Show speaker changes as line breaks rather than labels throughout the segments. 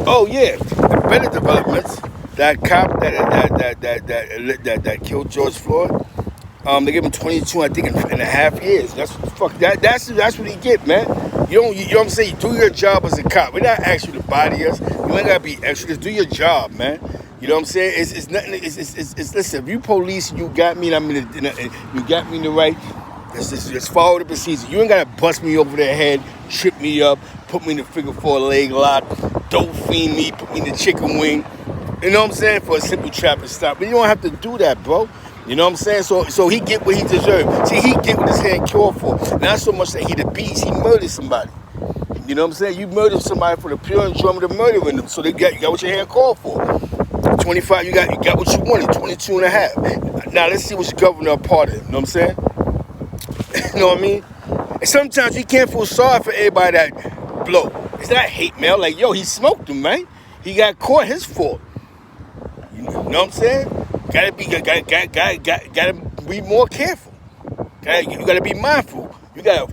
Oh yeah, the better developments. That cop that killed George Floyd. They gave him 22, I think, in a half years. That's what he get, man. You know what I'm saying? You do your job as a cop. We're not asking you to body us. You ain't gotta be extra. Just do your job, man. You know what I'm saying? It's nothing. It's listen. If you police, you got me. And you got me in the right. Just follow the procedure. You ain't gotta bust me over the head, trip me up, put me in the figure four leg lock, dope fiend me, put me in the chicken wing. You know what I'm saying? For a simple traffic stop. But you don't have to do that, bro. You know what I'm saying? So he get what he deserved. See, he get what his hand cured for. Not so much that he the beast, he murdered somebody. You know what I'm saying? You murdered somebody for the pure enjoyment of murdering them. So you got what your hand called for. 25, you got what you wanted, 22 and a half. Now let's see what your governor pardoned. You know what I'm saying? You know what I mean? And sometimes you can't feel sorry for everybody that blow. It's not hate mail. Like, yo, he smoked him, man. He got caught, his fault. You know what I'm saying? Gotta be more careful. You gotta be mindful. You got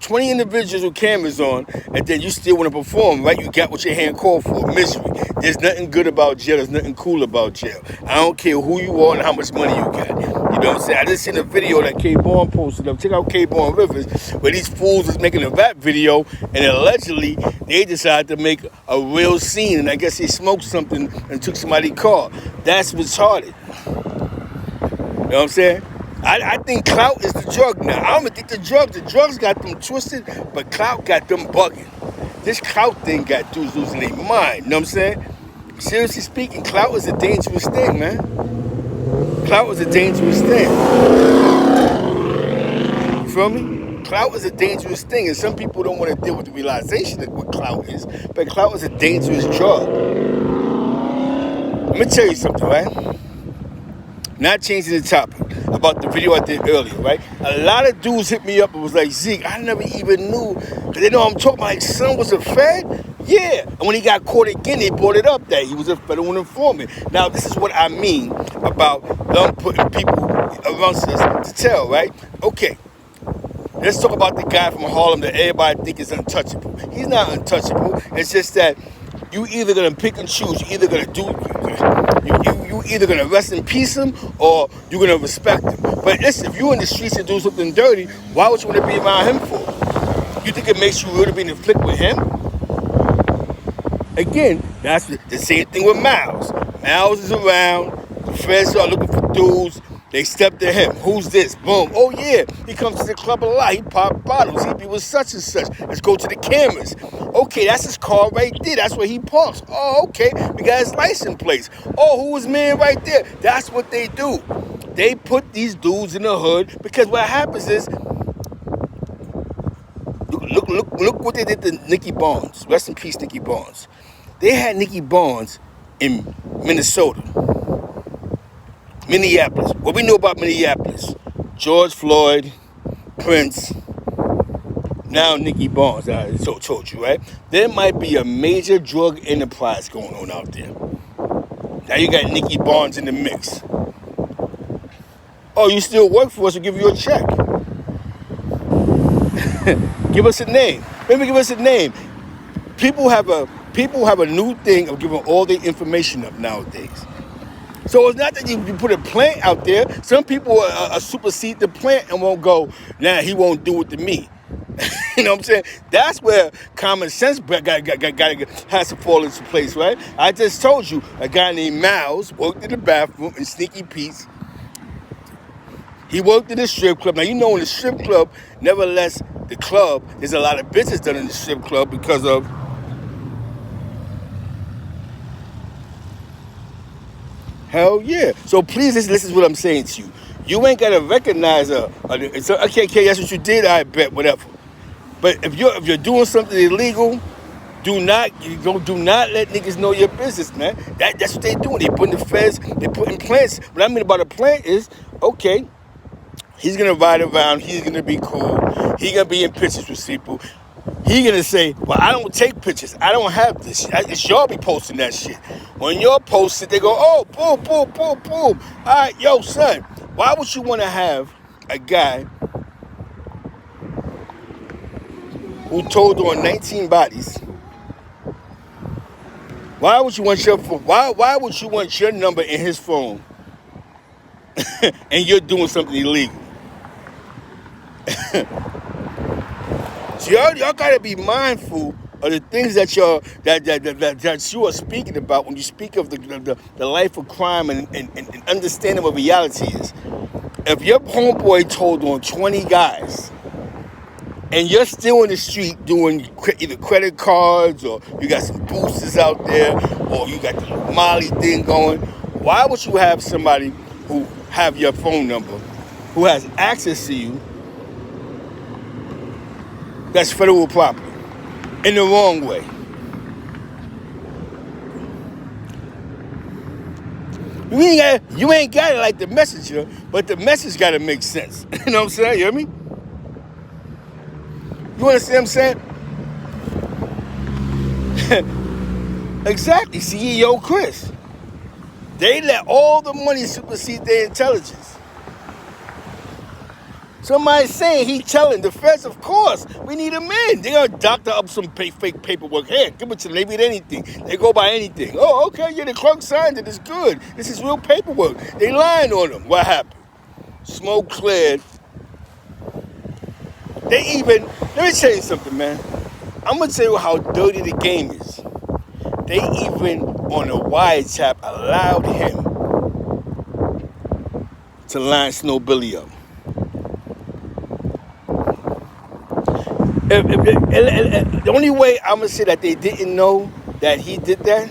20 individuals with cameras on, and then you still want to perform, right? You got what your hand called for, misery. There's nothing good about jail. There's nothing cool about jail. I don't care who you are and how much money you got. You know what I'm saying? I just seen a video that K-Born posted up. Check out K-Born Rivers, where these fools was making a rap video, and allegedly they decided to make a real scene, and I guess they smoked something and took somebody's car. That's retarded. You know what I'm saying? I think clout is the drug now. I don't even think the drugs got them twisted, but clout got them bugging. This clout thing got dudes losing their mind. You know what I'm saying? Seriously speaking, clout is a dangerous thing, man. Clout is a dangerous thing. You feel me? Clout is a dangerous thing, and some people don't want to deal with the realization of what clout is. But clout is a dangerous drug. Let me tell you something, right? Not changing the topic, about the video I did earlier, right? A lot of dudes hit me up and was like, Zeke, I never even knew. Because they know I'm talking about, his son was a Fed? Yeah. And when he got caught again, they brought it up that he was a federal informant. Now, this is what I mean about them putting people amongst us to tell, right? Okay. Let's talk about the guy from Harlem that everybody think is untouchable. He's not untouchable. It's just that you either gonna pick and choose. You either gonna do you either gonna rest in peace him or you're gonna respect him. But listen, if you in the streets and do something dirty, why would you want to be around him for? You think it makes you really be in the flick with him? Again, that's the same thing with Miles. Miles is around. The feds are looking for dudes. They step to him. Who's this? Boom. Oh, yeah. He comes to the club a lot. He pop bottles. He be with such and such. Let's go to the cameras. Okay, that's his car right there. That's where he parks. Oh, okay. We got his license plates. Oh, who was man right there? That's what they do. They put these dudes in the hood because what happens is, look what they did to Nicky Barnes. Rest in peace, Nicky Barnes. They had Nicky Barnes in Minnesota. Minneapolis. What we know about Minneapolis? George Floyd, Prince, now Nicky Barnes. I told you, right? There might be a major drug enterprise going on out there. Now you got Nicky Barnes in the mix. Oh, you still work for us? We'll give you a check. Give us a name. Maybe give us a name. People have a new thing of giving all their information up nowadays. So it's not that you put a plant out there. Some people supersede the plant and won't go, nah, he won't do it to me. You know what I'm saying? That's where common sense has to fall into place, right? I just told you a guy named Miles worked in the bathroom in Sneaky Pete's. He worked in the strip club. Now, you know in the strip club, nevertheless, the club, there's a lot of business done in the strip club because of hell yeah. So please listen to what I'm saying to you. You ain't gotta recognize okay, that's what you did, I bet, whatever. But if you're doing something illegal, do not let niggas know your business, man. That's what they doing. They putting the feds, they putting plants. What I mean about a plant is, okay, he's gonna ride around, he's gonna be cool, he's gonna be in pictures with people. He gonna say, well, I don't take pictures. I don't have this. It's y'all be posting that shit. When y'all post it, they go, oh, boom, boom, boom, boom. All right, yo, son, why would you want to have a guy who told on 19 bodies Why would you want your phone? Why would you want your number in his phone and you're doing something illegal? So y'all gotta be mindful of the things that you are speaking about when you speak of the life of crime and understanding what reality is. If your homeboy told on 20 guys and you're still in the street doing either credit cards or you got some boosters out there or you got the Molly thing going, why would you have somebody who have your phone number, who has access to you, that's federal property, in the wrong way? You ain't got it like the messenger, but the message got to make sense. You know what I'm saying? You hear me? You understand what I'm saying? Exactly. CEO Chris. They let all the money supersede their intelligence. Somebody's saying he telling the feds, of course, we need him in. They're going to doctor up some fake paperwork. Here, give it to them. They read anything. They go by anything. Oh, okay, yeah, the clerk signed it. It's good. This is real paperwork. They lying on them. What happened? Smoke cleared. They even, let me tell you something, man. I'm going to tell you how dirty the game is. They even, on a wiretap, allowed him to line Snow Billy up. The only way I'm going to say that they didn't know that he did that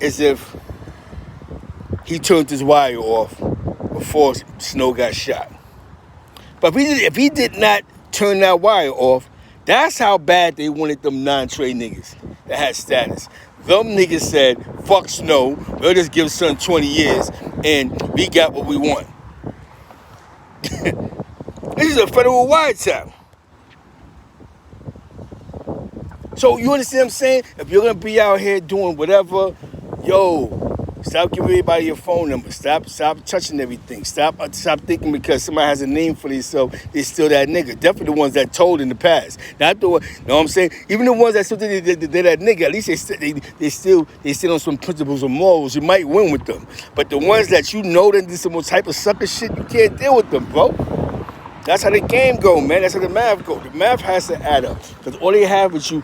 is if he turned his wire off before Snow got shot. But if he did not turn that wire off, that's how bad they wanted them non-trade niggas that had status. Them niggas said, fuck Snow, we'll just give son 20 years and we got what we want. This is a federal wiretap. So you understand what I'm saying? If you're going to be out here doing whatever, stop giving everybody your phone number. Stop touching everything. Stop thinking because somebody has a name for themselves, they're still that nigga. Definitely the ones that told in the past. Not the one, you know what I'm saying? Even the ones that still they're that nigga, at least they still on some principles or morals. You might win with them. But the ones that you know that do some type of sucker shit, you can't deal with them, bro. That's how the game go, man. That's how the math go. The math has to add up. Because all they have with you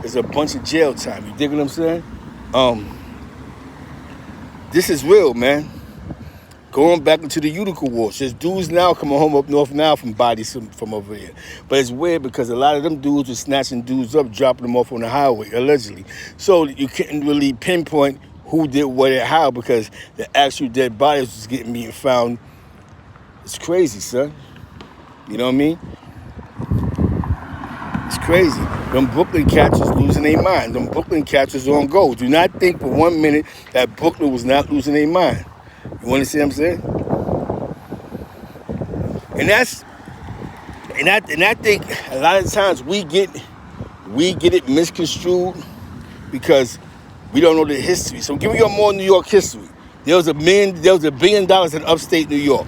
is a bunch of jail time. You dig what I'm saying? This is real, man. Going back into the Utica wars. There's dudes now coming home up north now from bodies from over here. But it's weird because a lot of them dudes were snatching dudes up, dropping them off on the highway, allegedly. So you couldn't really pinpoint who did what and how because the actual dead bodies was being found. It's crazy, son. You know what I mean? It's crazy. Them Brooklyn cats was losing their mind. Them Brooklyn cats was on go. Do not think for 1 minute that Brooklyn was not losing their mind. You understand what I'm saying? And I think a lot of times we get it misconstrued because we don't know the history. So give me your more New York history. There was $1 billion in upstate New York.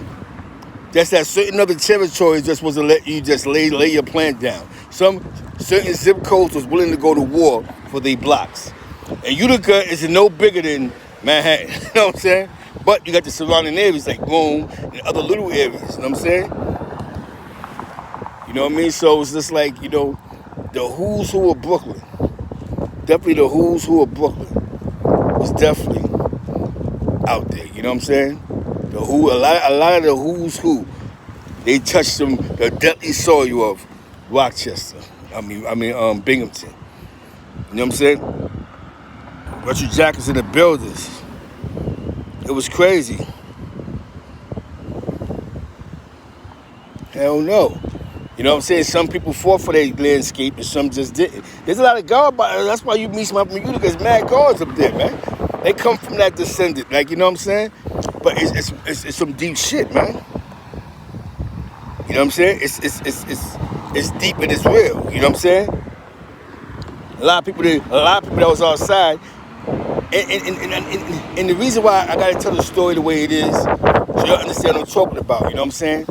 That's that certain other territories just wasn't let you just lay your plant down. Some certain zip codes was willing to go to war for their blocks. And Utica is no bigger than Manhattan. You know what I'm saying? But you got the surrounding areas like Rome and other little areas. You know what I'm saying? You know what I mean? So it's just like, the who's who of Brooklyn. Definitely the who's who of Brooklyn was definitely out there. You know what I'm saying? A lot of the who's who, they touched the deadly soil of Rochester. Binghamton. You know what I'm saying? Richard Jackers in the buildings. It was crazy. Hell no. You know what I'm saying? Some people fought for their landscape and some just didn't. There's a lot of guard, but that's why you meet some up in Utica. There's mad guards up there, man. They come from that descendant, you know what I'm saying? But it's some deep shit, man. You know what I'm saying? It's deep and it's real. You know what I'm saying? A lot of people that was outside, and the reason why I gotta tell the story the way it is, so you understand what I'm talking about. You know what I'm saying?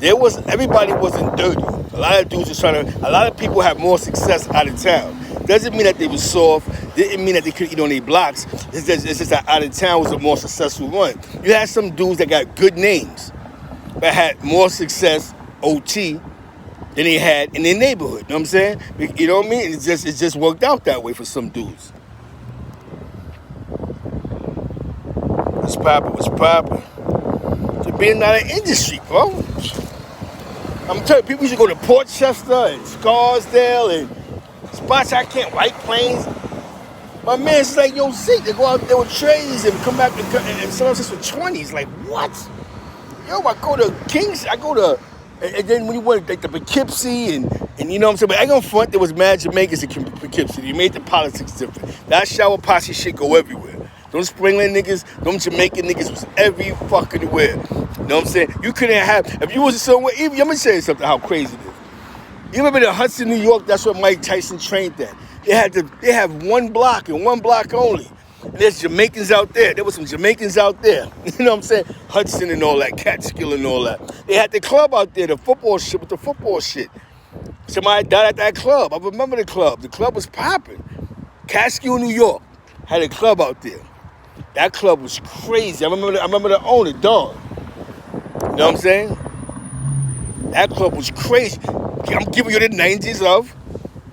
Everybody wasn't dirty. A lot of dudes are a lot of people have more success out of town. Doesn't mean that they were soft. Didn't mean that they couldn't eat on their blocks. It's just that out of town was a more successful one. You had some dudes that got good names, but had more success, OT, than they had in their neighborhood. You know what I'm saying? You know what I mean? It just worked out that way for some dudes. What's poppin'? To being out of industry, bro. I'm telling you, people used to go to Port Chester and Scarsdale and spots I can't, White Plains. My man's like, yo, Zeke, they go out there with trays and come back and sell us for 20s. Like, what? Yo, I go to Kings, and then when you went like the Poughkeepsie and you know what I'm saying, but I ain't gonna front, there was mad Jamaicans in Poughkeepsie. They made the politics different. That shower posse shit go everywhere. Them Springland niggas, them Jamaican niggas was every fucking where. You know what I'm saying? You couldn't have, if you was somewhere, even, let me tell you something, how crazy it is. You remember in Hudson, New York, that's where Mike Tyson trained at. They have one block and one block only. And there's Jamaicans out there. There was some Jamaicans out there. You know what I'm saying? Hudson and all that, Catskill and all that. They had the club out there, the football shit with the football shit. Somebody died at that club. I remember the club. The club was popping. Catskill, New York, had a club out there. That club was crazy. I remember the owner, Don. You know what I'm saying? That club was crazy. I'm giving you the 90s of,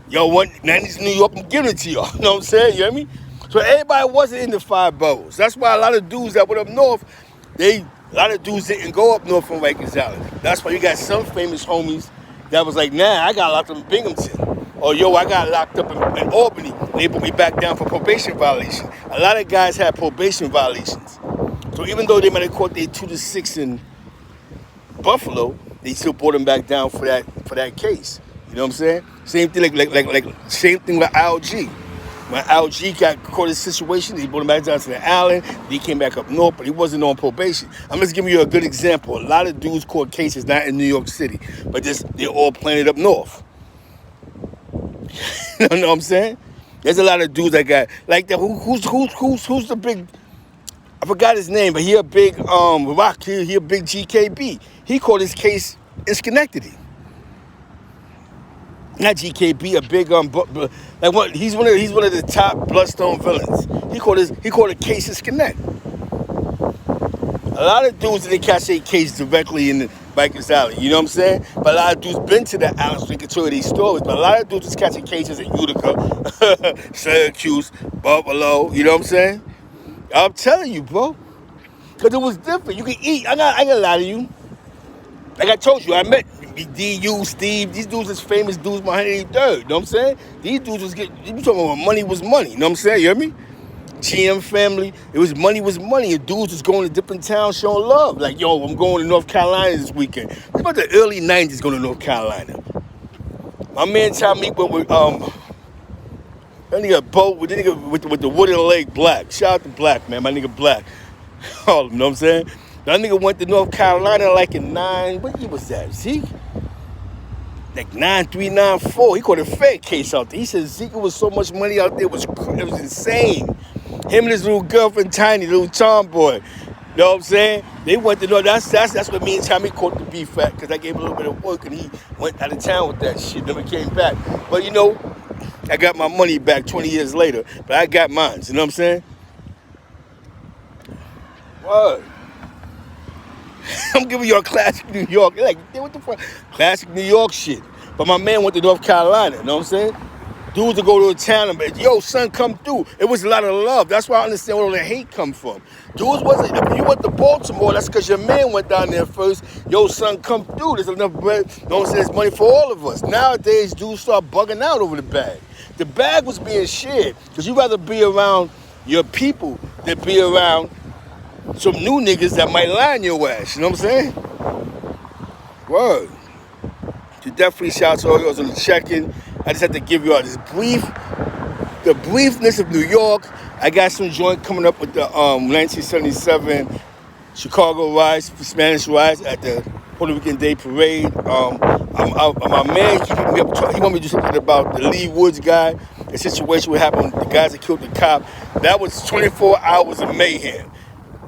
yo, what 90s New York, I'm giving it to y'all. You know what I'm saying? You hear me? So everybody wasn't in the 5 boroughs. That's why a lot of dudes that went up north, a lot of dudes didn't go up north from Rikers Island. That's why you got some famous homies that was like, nah, I got locked up in Binghamton. Or, yo, I got locked up in Albany. And they put me back down for probation violation. A lot of guys had probation violations. So even though they might have caught their 2 to 6 in Buffalo, they still brought them back down for that case. You know what I'm saying? Same thing like same thing with LG. When LG got caught in a situation, they brought him back down to the island. He came back up north, but he wasn't on probation. I'm just giving you a good example. A lot of dudes caught cases not in New York City, but they're all planted up north. You know what I'm saying? There's a lot of dudes that got like that. Who's the big? I forgot his name, but he a big rock. He a big GKB. He caught his case in Schenectady. Not GKB, a big like what? He's one of the top Bloodstone villains. He caught a case in Schenectady. A lot of dudes didn't catch a case directly in the Rikers Island. You know what I'm saying? But a lot of dudes been to the island so they can tell you these stories. But a lot of dudes just catching cases in Utica, Syracuse, Buffalo. You know what I'm saying? I'm telling you, bro. Because it was different. You can eat. I ain't gonna lie to you. Like I told you, I met D.U., Steve. These dudes is famous dudes behind 83rd. You know what I'm saying? These dudes was getting, you talking about money was money. You know what I'm saying? You hear me? GM family. It was money was money. And dudes was going to different towns showing love. Like, yo, I'm going to North Carolina this weekend. It's about the early 90s going to North Carolina. My man told me with that nigga Bo, with the nigga with the wooden leg, Black. Shout out to Black, man. My nigga Black. All you know what I'm saying? That nigga went to North Carolina like in what year was that, Zeke? Like 9394. He caught a fake case out there. He said Zeke was so much money out there, it was insane. Him and his little girlfriend, Tiny, little tomboy. You know what I'm saying? They went to North. That's what me and Tommy caught the beef at, because I gave him a little bit of work and he went out of town with that shit, never came back. But you know, I got my money back 20 years later, but I got mine. You know what I'm saying? What? I'm giving you a classic New York. You're like, what the fuck? Classic New York shit. But my man went to North Carolina, you know what I'm saying? Dudes would go to a town and be, yo, son, come through. It was a lot of love. That's why I understand where all the hate come from. Dudes wasn't, if you went to Baltimore, that's because your man went down there first. Yo, son, come through. There's enough bread. You know what I'm saying? There's money for all of us. Nowadays, dudes start bugging out over the bag. The bag was being shared because you'd rather be around your people than be around some new niggas that might line your ass. You know what I'm saying? Word. You definitely shout to all yours on the check-in. I just had to give you all this the briefness of New York. I got some joint coming up with the 1977 Chicago Rise, Spanish Rise at the Puerto Rican Day Parade. My man, he want me to do something about the Lee Woods guy, the situation what happened with the guys that killed the cop. That was 24 hours of mayhem.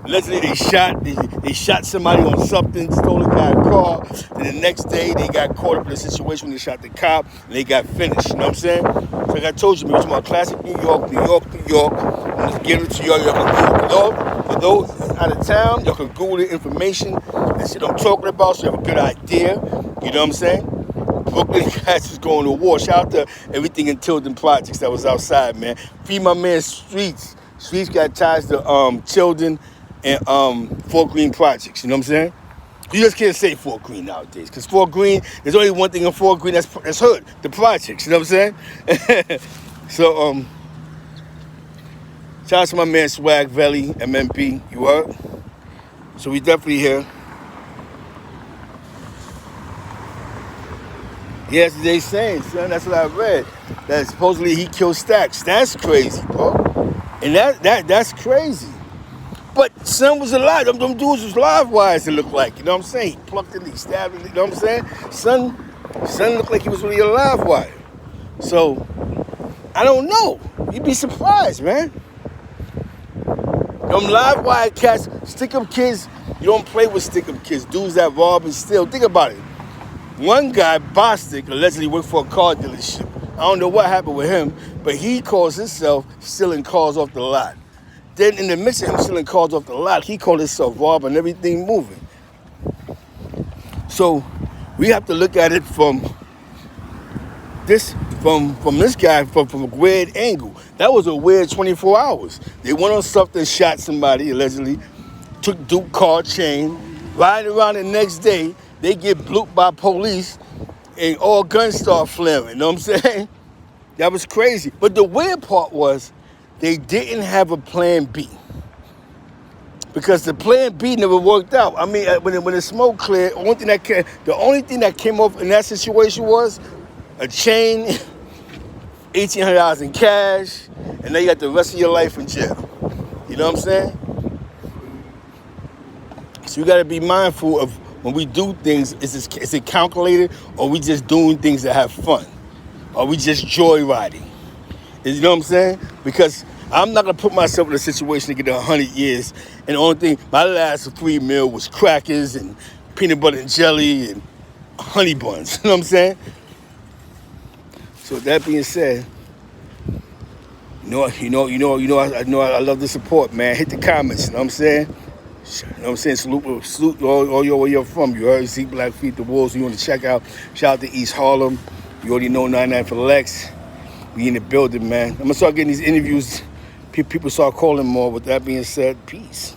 Allegedly, they shot somebody on something, stole a guy's car. Then the next day, they got caught up in a situation when they shot the cop, and they got finished. You know what I'm saying? So like I told you, we're talking about classic New York. Let's get into New York. For those out of town, y'all can Google the information and shit I'm talking about, so you have a good idea. You know what I'm saying? Brooklyn guys is going to war. Shout out to everything in Tilden Projects that was outside, man. Free my man Streets. Streets got ties to Tilden and Fort Greene Projects. You know what I'm saying? You just can't say Fort Greene nowadays, because Fort Greene, there's only one thing in Fort Greene that's hood, the projects. You know what I'm saying? So shout out to my man Swag Valley, MMP. You heard? So we definitely here. Yes, they saying, son, that's what I read. That supposedly he killed Stacks. That's crazy, bro. And that's crazy. But son was alive. Them dudes was live wires, it looked like. You know what I'm saying? He plucked it, he stabbed it, you know what I'm saying? Son looked like he was really a live wire. So, I don't know. You'd be surprised, man. Them live wire cats, stick-up kids, you don't play with stick-up kids. Dudes that rob and steal. Think about it. One guy, Bostic, allegedly worked for a car dealership. I don't know what happened with him, but he calls himself stealing cars off the lot. Then in the midst of him stealing cars off the lot, he called himself robbing everything moving. So we have to look at it from this guy from a weird angle. That was a weird 24 hours. They went on something, shot somebody, allegedly, took Duke car chain, riding around the next day. They get blooped by police and all guns start flaring. You know what I'm saying? That was crazy. But the weird part was they didn't have a plan B. Because the plan B never worked out. I mean, when the smoke cleared, the only thing that came off in that situation was a chain, $1,800 in cash, and now you got the rest of your life in jail. You know what I'm saying? So you got to be mindful of when we do things, is it calculated, or we just doing things that have fun? Or we just joyriding? You know what I'm saying? Because I'm not going to put myself in a situation to get 100 years, and the only thing, my last free meal was crackers and peanut butter and jelly and honey buns. You know what I'm saying? So that being said, I love the support, man. Hit the comments, you know what I'm saying? You know what I'm saying? Salute all where you're from. You heard See Black Feet the Wolves. You want to check out. Shout out to East Harlem. You already know 99 for Lex. We in the building, man. I'm going to start getting these interviews. People start calling more. With that being said, peace.